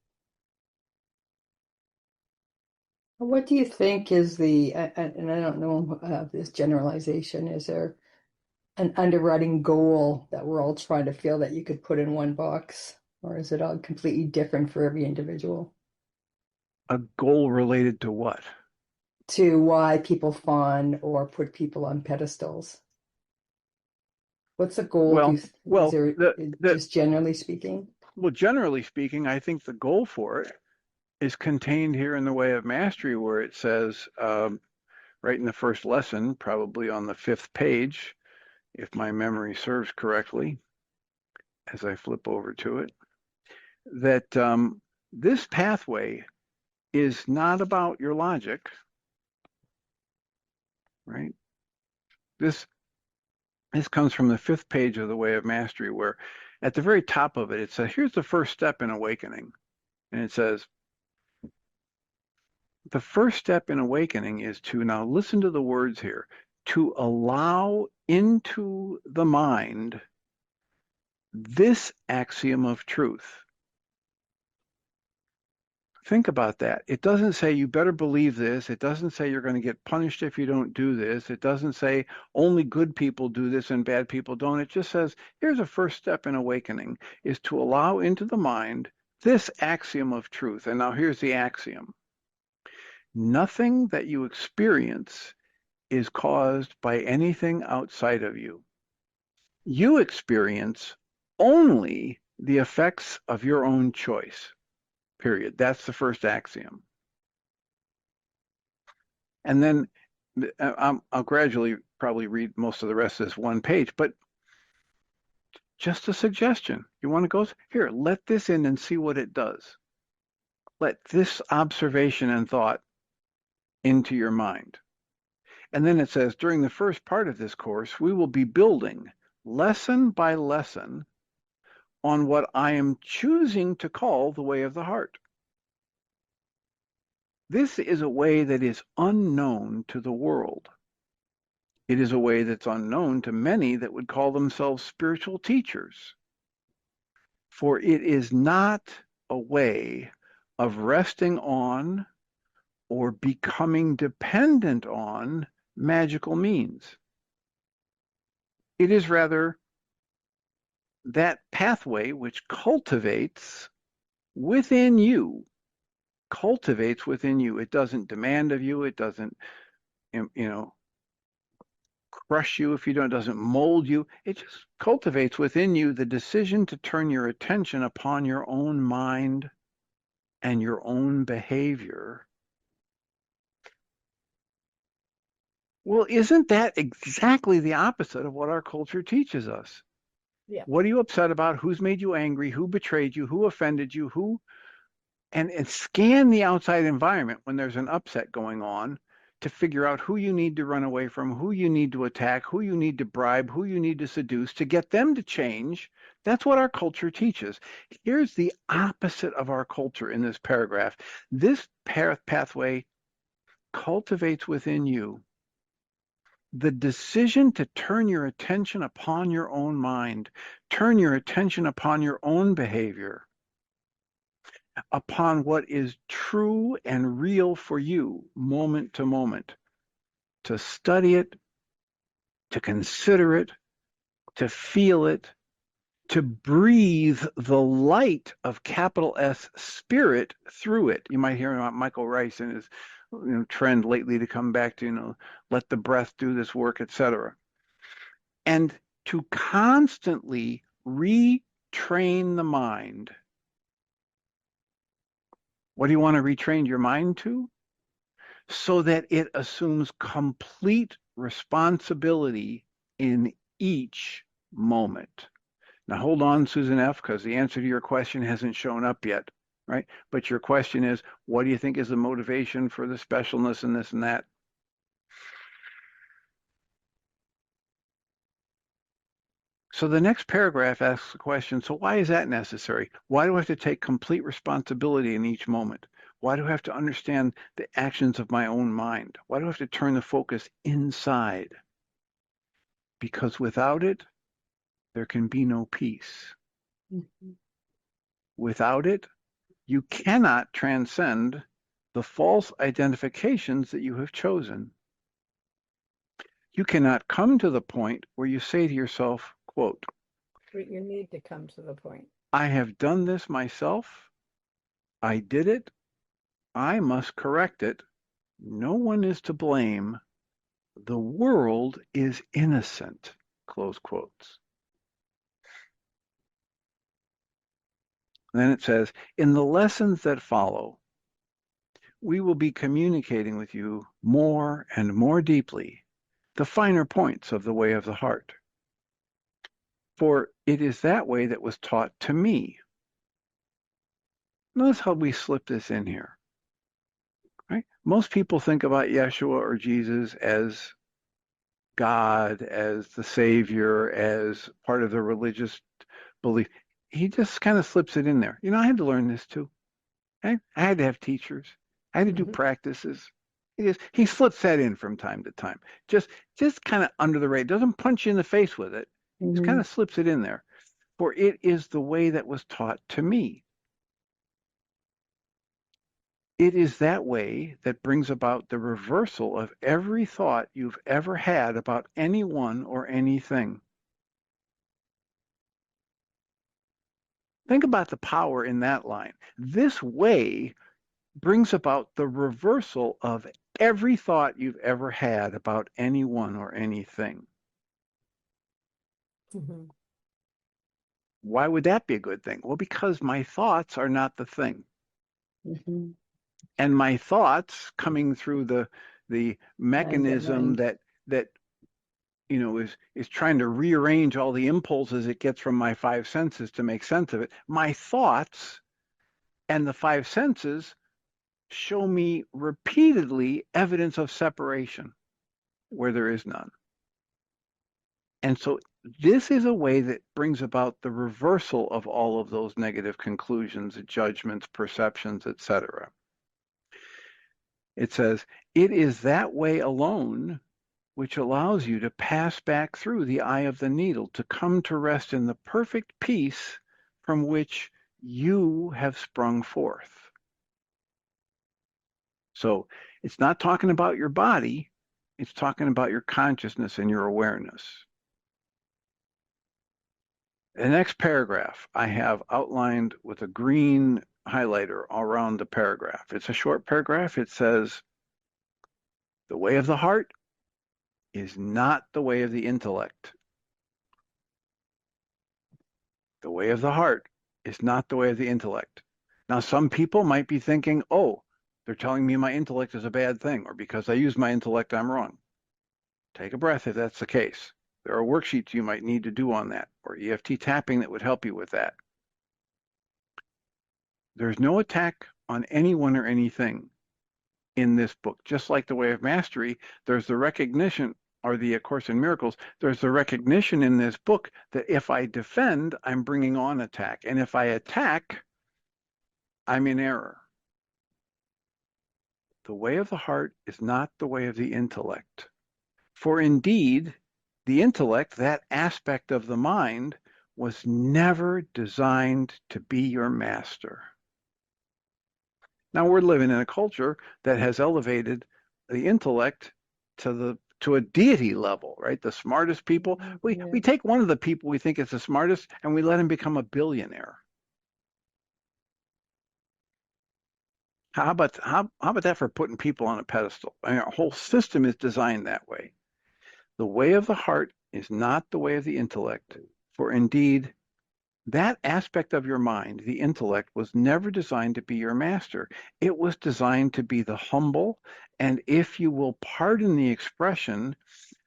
What do you think is and I don't know this generalization, is there an underwriting goal that we're all trying to feel that you could put in one box, or is it all completely different for every individual? A goal related to what? To why people fawn or put people on pedestals? What's the goal? Well, Is there, the just generally speaking? well, generally speaking, I think the goal for it is contained here in the Way of Mastery, where it says, right in the first lesson, probably on the 5th page, if my memory serves correctly, as I flip over to it, that this pathway is not about your logic, right? This comes from the 5th page of the Way of Mastery, where at the very top of it, it says, here's the first step in awakening. And it says, the first step in awakening is to, now listen to the words here, to allow into the mind this axiom of truth. Think about that. It doesn't say you better believe this. It doesn't say you're going to get punished if you don't do this. It doesn't say only good people do this and bad people don't. It just says, here's a first step in awakening, is to allow into the mind this axiom of truth. And now here's the axiom. Nothing that you experience is caused by anything outside of you. You experience only the effects of your own choice, period. That's the first axiom. And then I'll gradually probably read most of the rest of this one page, but just a suggestion. You want to go here, let this in and see what it does. Let this observation and thought into your mind. And then it says, during the first part of this course, we will be building lesson by lesson on what I am choosing to call the way of the heart. This is a way that is unknown to the world. It is a way that's unknown to many that would call themselves spiritual teachers. For it is not a way of resting on or becoming dependent on magical means. It is rather that pathway which cultivates within you. It doesn't demand of you. It doesn't, crush you if you don't, it doesn't mold you. It just cultivates within you the decision to turn your attention upon your own mind and your own behavior. Well, isn't that exactly the opposite of what our culture teaches us? Yeah. What are you upset about? Who's made you angry? Who betrayed you? Who offended you? And scan the outside environment when there's an upset going on to figure out who you need to run away from, who you need to attack, who you need to bribe, who you need to seduce to get them to change. That's what our culture teaches. Here's the opposite of our culture in this paragraph. This pathway cultivates within you the decision to turn your attention upon your own mind, turn your attention upon your own behavior, upon what is true and real for you moment to moment, to study it, to consider it, to feel it, to breathe the light of capital S spirit through it. You might hear about Michael Ryce and his trend lately to come back to, let the breath do this work, etc. And to constantly retrain the mind. What do you want to retrain your mind to? So that it assumes complete responsibility in each moment. Now, hold on, Susan F., because the answer to your question hasn't shown up yet, right? But your question is, what do you think is the motivation for the specialness and this and that? So the next paragraph asks the question, so why is that necessary? Why do I have to take complete responsibility in each moment? Why do I have to understand the actions of my own mind? Why do I have to turn the focus inside? Because without it, there can be no peace. Mm-hmm. Without it, you cannot transcend the false identifications that you have chosen. You cannot come to the point where you say to yourself, quote, But you need to come to the point. I have done this myself. I did it. I must correct it. No one is to blame. The world is innocent, close quotes. Then it says, in the lessons that follow, we will be communicating with you more and more deeply the finer points of the way of the heart. For it is that way that was taught to me. Notice how we slip this in here. Right? Most people think about Yeshua or Jesus as God, as the Savior, as part of the religious belief. He just kind of slips it in there. I had to learn this too. Okay? I had to have teachers. I had to do practices. He slips that in from time to time. Just kind of under the radar. Doesn't punch you in the face with it. Just kind of slips it in there. For it is the way that was taught to me. It is that way that brings about the reversal of every thought you've ever had about anyone or anything. Think about the power in that line. This way brings about the reversal of every thought you've ever had about anyone or anything. Mm-hmm. Why would that be a good thing? Well, because my thoughts are not the thing. Mm-hmm. And my thoughts coming through the mechanism that is trying to rearrange all the impulses it gets from my five senses to make sense of it. My thoughts and the five senses show me repeatedly evidence of separation where there is none. And so this is a way that brings about the reversal of all of those negative conclusions, judgments, perceptions, etc. It says, it is that way alone which allows you to pass back through the eye of the needle, to come to rest in the perfect peace from which you have sprung forth. So it's not talking about your body, it's talking about your consciousness and your awareness. The next paragraph I have outlined with a green highlighter around the paragraph. It's a short paragraph. It says, the way of the heart is not the way of the intellect. The way of the heart is not the way of the intellect. Now, some people might be thinking, oh, they're telling me my intellect is a bad thing, or because I use my intellect, I'm wrong. Take a breath if that's the case. There are worksheets you might need to do on that, or EFT tapping that would help you with that. There's no attack on anyone or anything in this book. Just like the Way of Mastery, there's the recognition, or the A Course in Miracles, there's the recognition in this book that if I defend, I'm bringing on attack. And if I attack, I'm in error. The way of the heart is not the way of the intellect. For indeed, the intellect, that aspect of the mind, was never designed to be your master. Now we're living in a culture that has elevated the intellect to a deity level, right? The smartest people. We take one of the people we think is the smartest and we let him become a billionaire. How about that for putting people on a pedestal? I mean, our whole system is designed that way. The way of the heart is not the way of the intellect, for indeed, that aspect of your mind, the intellect, was never designed to be your master. It was designed to be the humble, and if you will pardon the expression,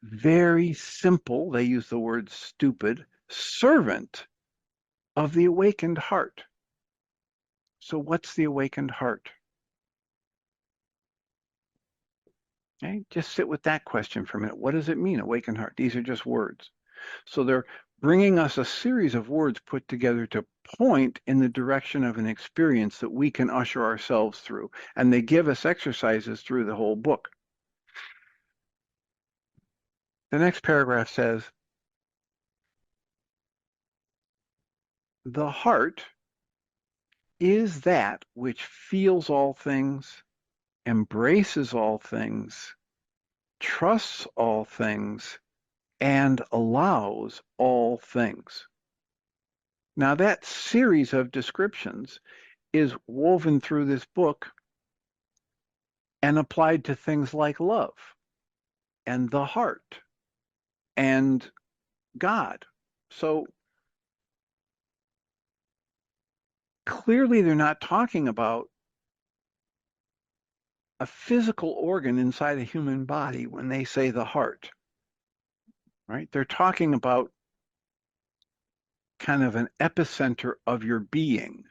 very simple, they use the word stupid, servant of the awakened heart. So what's the awakened heart? Okay, just sit with that question for a minute. What does it mean, awakened heart? These are just words. So they're bringing us a series of words put together to point in the direction of an experience that we can usher ourselves through. And they give us exercises through the whole book. The next paragraph says, the heart is that which feels all things, embraces all things, trusts all things, and allows all things. Now that series of descriptions is woven through this book and applied to things like love and the heart and God. So clearly they're not talking about a physical organ inside a human body when they say the heart, right? They're talking about kind of an epicenter of your being.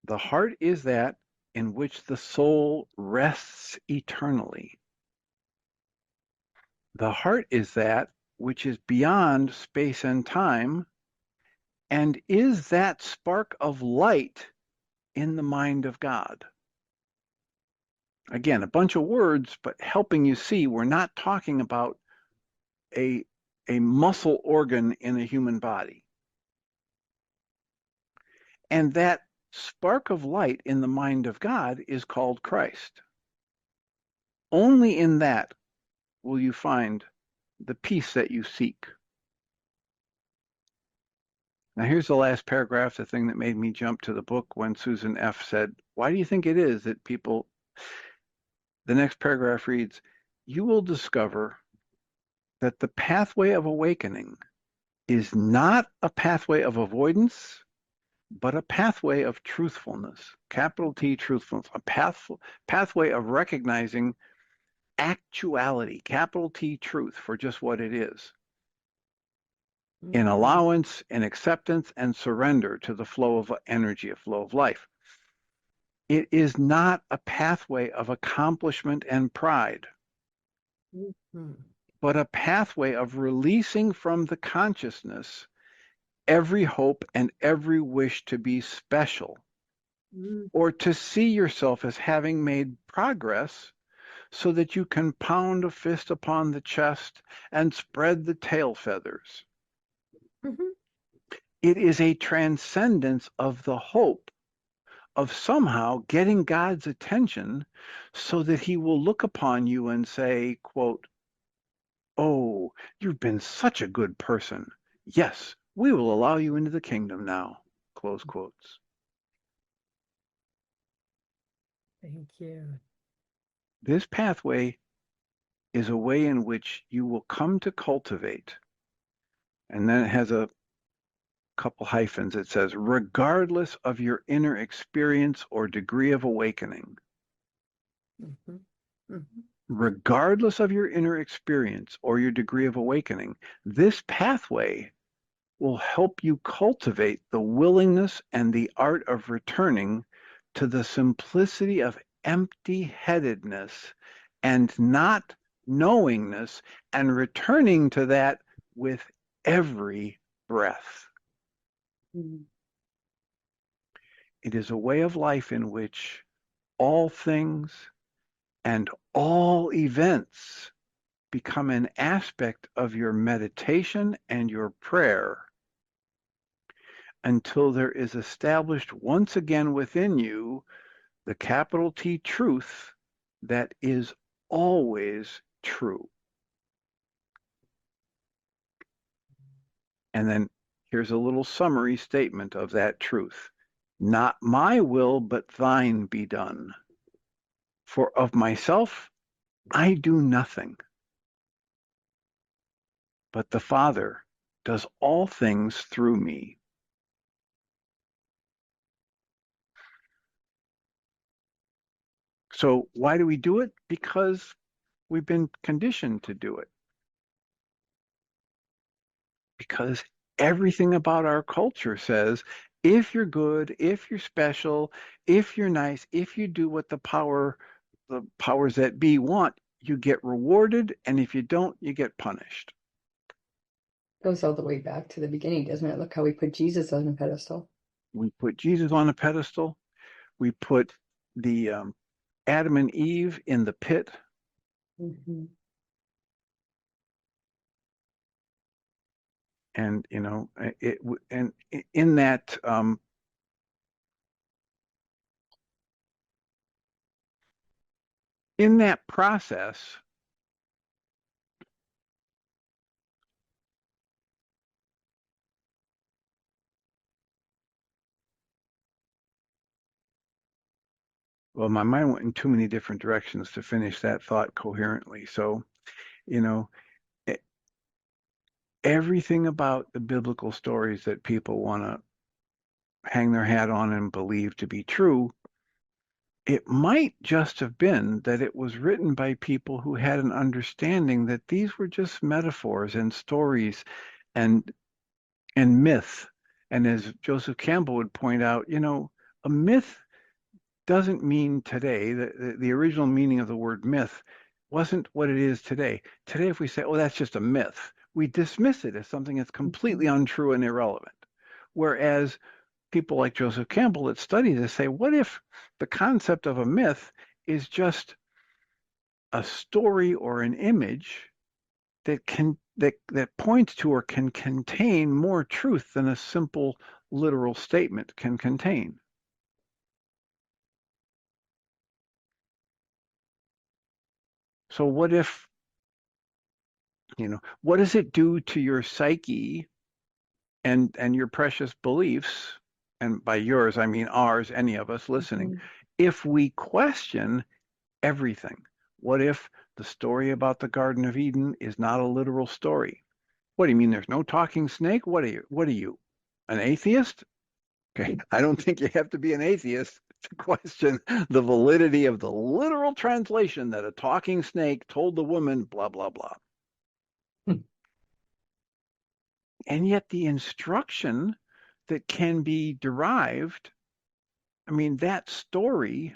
The heart is that in which the soul rests eternally. The heart is that which is beyond space and time and is that spark of light in the mind of God. Again, a bunch of words, but helping you see we're not talking about a muscle organ in a human body. And that spark of light in the mind of God is called Christ. Only in that will you find the peace that you seek. Now here's the last paragraph, the thing that made me jump to the book when Susan F. said, why do you think it is that people, the next paragraph reads, you will discover that the pathway of awakening is not a pathway of avoidance, but a pathway of truthfulness, capital T truthfulness, a pathway of recognizing actuality, capital T truth for just what it is, in allowance and acceptance and surrender to the flow of energy, a flow of life. It is not a pathway of accomplishment and pride, but a pathway of releasing from the consciousness every hope and every wish to be special, or to see yourself as having made progress so that you can pound a fist upon the chest and spread the tail feathers. It is a transcendence of the hope of somehow getting God's attention so that he will look upon you and say, quote, oh, you've been such a good person. Yes, we will allow you into the kingdom now, close quotes. Thank you. This pathway is a way in which you will come to cultivate. And then it has a couple hyphens. It says, regardless of your inner experience or degree of awakening. Mhm. Mhm. Regardless of your inner experience or your degree of awakening, this pathway will help you cultivate the willingness and the art of returning to the simplicity of empty-headedness and not knowingness, and returning to that with every breath. Mhm. It is a way of life in which all things and all events become an aspect of your meditation and your prayer, until there is established once again within you the capital T truth that is always true. And then here's a little summary statement of that truth. Not my will, but thine be done. For of myself, I do nothing, but the Father does all things through me. So why do we do it? Because we've been conditioned to do it. Because everything about our culture says, if you're good, if you're special, if you're nice, if you do what the powers that be want, you get rewarded, and if you don't, you get punished. Goes all the way back to the beginning, doesn't it? Look how we put Jesus on a pedestal. We put Jesus on a pedestal. We put the Adam and Eve in the pit. Mhm. And and in that process, well, my mind went in too many different directions to finish that thought coherently. So, you know, e- everything about the biblical stories that people want to hang their hat on and believe to be true, it might just have been that it was written by people who had an understanding that these were just metaphors and stories and myth. And as Joseph Campbell would point out, a myth doesn't mean today. The original meaning of the word myth wasn't what it is today. Today, if we say, oh, that's just a myth, we dismiss it as something that's completely untrue and irrelevant. Whereas people like Joseph Campbell that study this say, what if the concept of a myth is just a story or an image that points to or can contain more truth than a simple literal statement can contain? So what does it do to your psyche and your precious beliefs? And by yours, I mean ours, any of us listening, Mhm. if we question everything. What if the story about the Garden of Eden is not a literal story? What do you mean there's no talking snake? What are you? An atheist? Okay, I don't think you have to be an atheist to question the validity of the literal translation that a talking snake told the woman blah blah blah. And yet the instruction that can be derived, I mean, that story,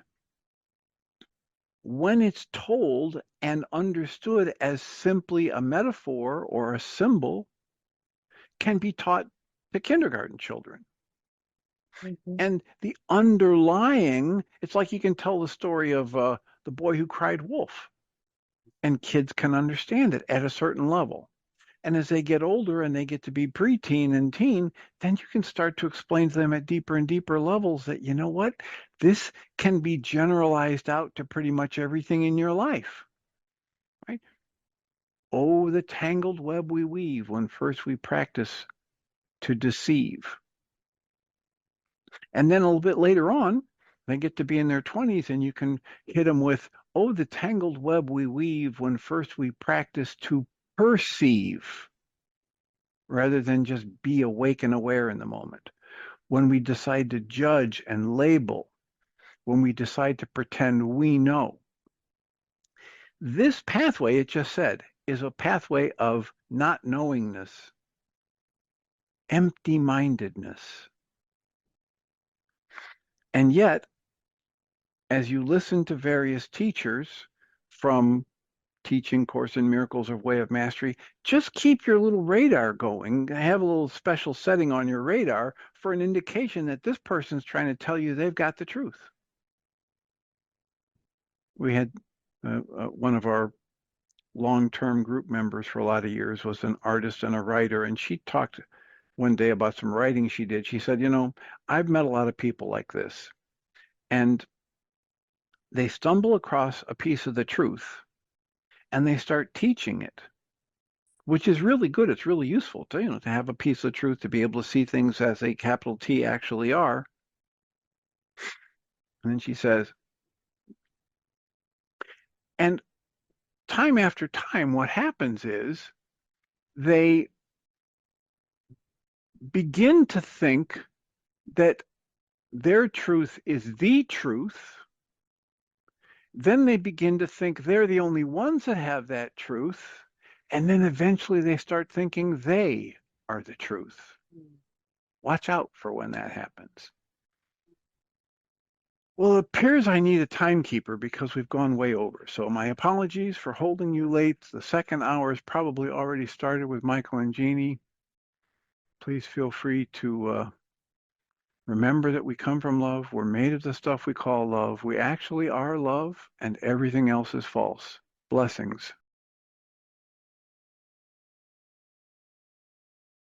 when it's told and understood as simply a metaphor or a symbol, can be taught to kindergarten children. Mhm. And the underlying, it's like you can tell the story of the boy who cried wolf, and kids can understand it at a certain level. And as they get older and they get to be preteen and teen, then you can start to explain to them at deeper and deeper levels that, you know what, this can be generalized out to pretty much everything in your life, right? Oh, the tangled web we weave when first we practice to deceive. And then a little bit later on, they get to be in their 20s and you can hit them with, Oh, the tangled web we weave when first we practice to perceive rather than just be awake and aware in the moment. When we decide to judge and label, when we decide to pretend we know. This pathway, it just said, is a pathway of not knowingness, empty-mindedness. And yet, as you listen to various teachers from teaching Course in Miracles or Way of Mastery, just keep your little radar going. Have a little special setting on your radar for an indication that this person's trying to tell you they've got the truth. We had one of our long-term group members for a lot of years was an artist and a writer, and she talked one day about some writing she did. She said, I've met a lot of people like this, and they stumble across a piece of the truth and they start teaching it, which is really good. It's really useful to have a piece of truth, to be able to see things as a capital T actually are. And then she says, and time after time, what happens is they begin to think that their truth is the truth. Then they begin to think they're the only ones that have that truth. And then eventually they start thinking they are the truth. Watch out for when that happens. Well, it appears I need a timekeeper because we've gone way over. So my apologies for holding you late. The second hour is probably already started with Michael and Jeanie. Please feel free to remember that we come from love. We're made of the stuff we call love. We actually are love, and everything else is false. Blessings.